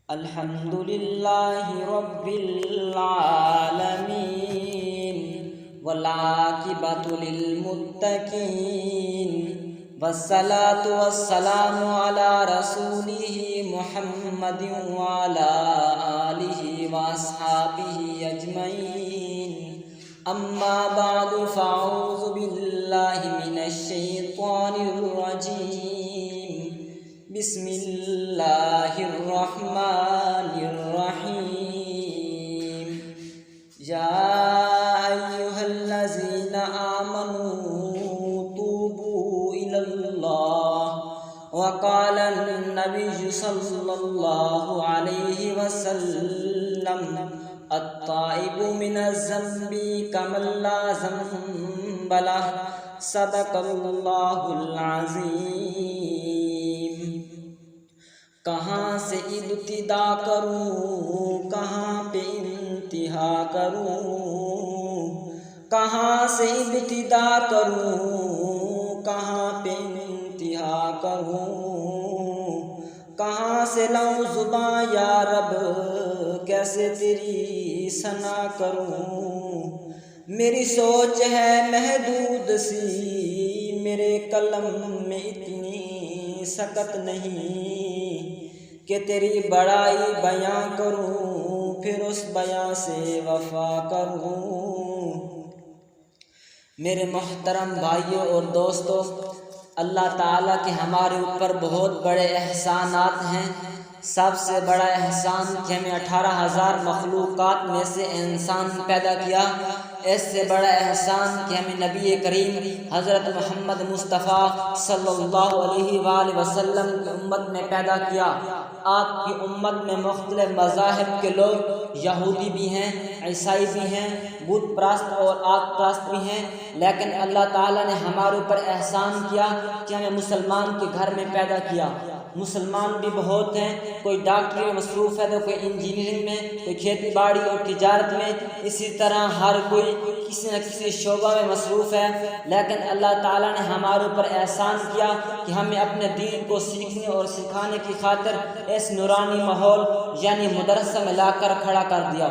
الحمد للہ رب العالمین والعاقبۃ للمتقین والصلاة والسلام علی رسولہ محمد وعلی آلہ واصحابہ اجمعین اما بعد فاعوذ باللہ من الشیطان الرجیم بسم اللہ الرحمن الرحیم یا ایہا الذین آمنوا توبوا الی اللہ وقال النبی صلی اللہ علیہ وسلم التائب من الذنب کمن لا ذنب لہ صدق اللہ العظیم۔ کہاں سے ابتدا کروں کہاں پہ انتہا کروں، کہاں سے ابتدا کروں کہاں پہ انتہا کروں، کہاں سے لوں زباں یا رب کیسے تیری ثنا کروں، میری سوچ ہے محدود سی میرے قلم میں اتنی سکت نہیں کہ تیری بڑائی بیاں کروں پھر اس بیاں سے وفا کروں۔ میرے محترم بھائیوں اور دوستوں، اللہ تعالیٰ کے ہمارے اوپر بہت بڑے احسانات ہیں۔ سب سے بڑا احسان کہ ہمیں 18,000 مخلوقات میں سے انسان پیدا کیا۔ اس سے بڑا احسان کہ ہمیں نبی کریم حضرت محمد مصطفیٰ صلی اللہ علیہ وآلہ وسلم کی امت میں پیدا کیا۔ آپ کی امت میں مختلف مذاہب کے لوگ، یہودی بھی ہیں، عیسائی بھی ہیں، بت پرست اور آگ پرست بھی ہیں، لیکن اللہ تعالیٰ نے ہمارے اوپر احسان کیا کہ ہمیں مسلمان کے گھر میں پیدا کیا۔ مسلمان بھی بہت ہیں، کوئی ڈاکٹری میں مصروف ہے تو کوئی انجینئرنگ میں، کوئی کھیتی باڑی اور تجارت میں، اسی طرح ہر کوئی کسی نہ کسی شعبہ میں مصروف ہے، لیکن اللہ تعالیٰ نے ہمارے اوپر احسان کیا کہ ہمیں اپنے دین کو سیکھنے اور سکھانے کی خاطر اس نورانی ماحول یعنی مدرسہ میں لا کر کھڑا کر دیا۔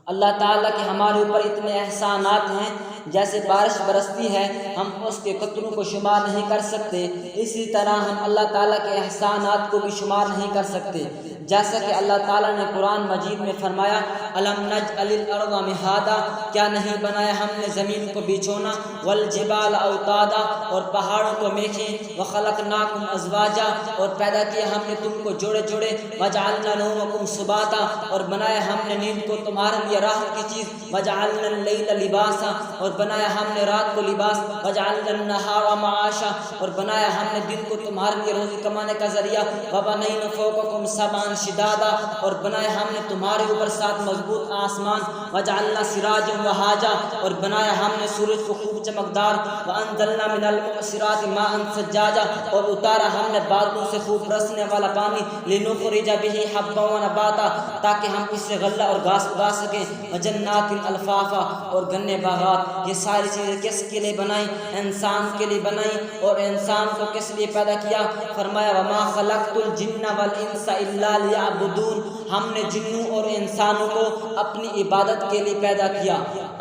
اللہ تعالیٰ کے ہمارے اوپر اتنے احسانات ہیں، جیسے بارش برستی ہے ہم اس کے قطروں کو شمار نہیں کر سکتے، اسی طرح ہم اللہ تعالیٰ کے احسانات کو بھی شمار نہیں کر سکتے۔ جیسا کہ اللہ تعالیٰ نے قرآن مجید میں فرمایا الم نجعل الارض مہادا، کیا نہیں بنایا ہم نے زمین کو بچھونا، والجبال اوتادا اور پہاڑوں کو میخیں، وخلقناکم ازواجا اور پیدا کیا ہم نے تم کو جوڑے جوڑے، وجعلنا نومکم سباتا اور بنایا ہم نے نیند کو تمہارے لیے راحت کی چیز، وجعلنا اللیل لباسا اور بنایا ہم نے رات کو لباس، وجعلنا النہار معاشا اور بنایا ہم نے دن کو تمہارے لیے روزی کمانے کا ذریعہ، وبنینا فوقکم سبعا شدادا اور بنایا ہم نے تمہارے اوپر 7 مضبوط آسمان، وجعلنا سراجا وہاجا اور بنایا ہم نے سورج کو خوب چمکدار، وانزلنا من المعصرات ماء ثجاجا اور اتارا ہم نے بادلوں سے خوب برسنے والا پانی، لنخرج به حبا ونباتا تاکہ ہم اس سے غلہ اور گھاس اگا سکیں، وجنات الفافا اور گنے باغات۔ یہ ساری چیزیں کس کے لیے بنائیں؟ انسان کے لیے بنائیں۔ اور انسان کو کس لیے پیدا کیا؟ فرمایا وما خلقت الجن والانس الا لیعبدون، ہم نے جنوں اور انسانوں کو اپنی عبادت کے لیے پیدا کیا۔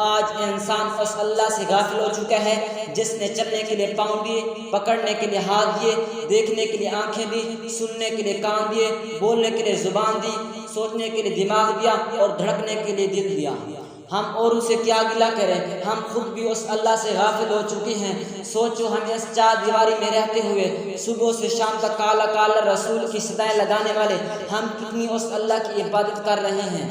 آج انسان اس اللہ سے غافل ہو چکا ہے جس نے چلنے کے لیے پاؤں دیے، پکڑنے کے لیے ہاتھ دیے، دیکھنے کے لیے آنکھیں دی، سننے کے لیے کان دیے، بولنے کے لیے زبان دی، سوچنے کے لیے دماغ دیا اور دھڑکنے کے لیے دل دیا۔ ہم اوروں سے کیا گلہ کریں، ہم خود بھی اس اللہ سے غافل ہو چکے ہیں۔ سوچو ہم اس 4 دیواری میں رہتے ہوئے صبح سے شام تک کالا کالا رسول کی صدائیں لگانے والے ہم کتنی اس اللہ کی عبادت کر رہے ہیں۔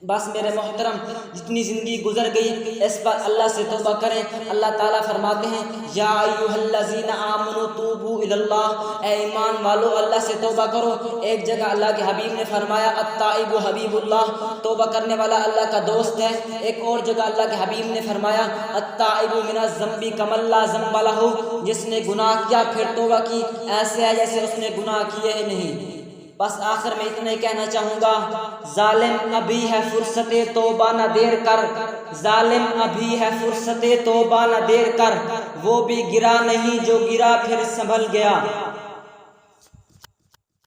بس میرے محترم، جتنی زندگی گزر گئی اس پر اللہ سے توبہ کریں۔ اللہ تعالیٰ فرماتے ہیں یا ایھا الذین آمنوا توبوا الی اللہ، اے ایمان والو اللہ سے توبہ کرو۔ ایک جگہ اللہ کے حبیب نے فرمایا التائب حبیب اللہ، توبہ کرنے والا اللہ کا دوست ہے۔ ایک اور جگہ اللہ کے حبیب نے فرمایا التائب من الذنب کمن لا ذنب لہ، جس نے گناہ کیا پھر توبہ کی ایسے ہے جیسے اس نے گناہ کیے ہی نہیں۔ بس آخر میں اتنا ہی کہنا چاہوں گا، ظالم ابھی ہے فرصت توبہ نہ دیر کر، ظالم ابھی ہے فرصت توبہ نہ دیر کر، وہ بھی گرا نہیں جو گرا پھر سنبھل گیا۔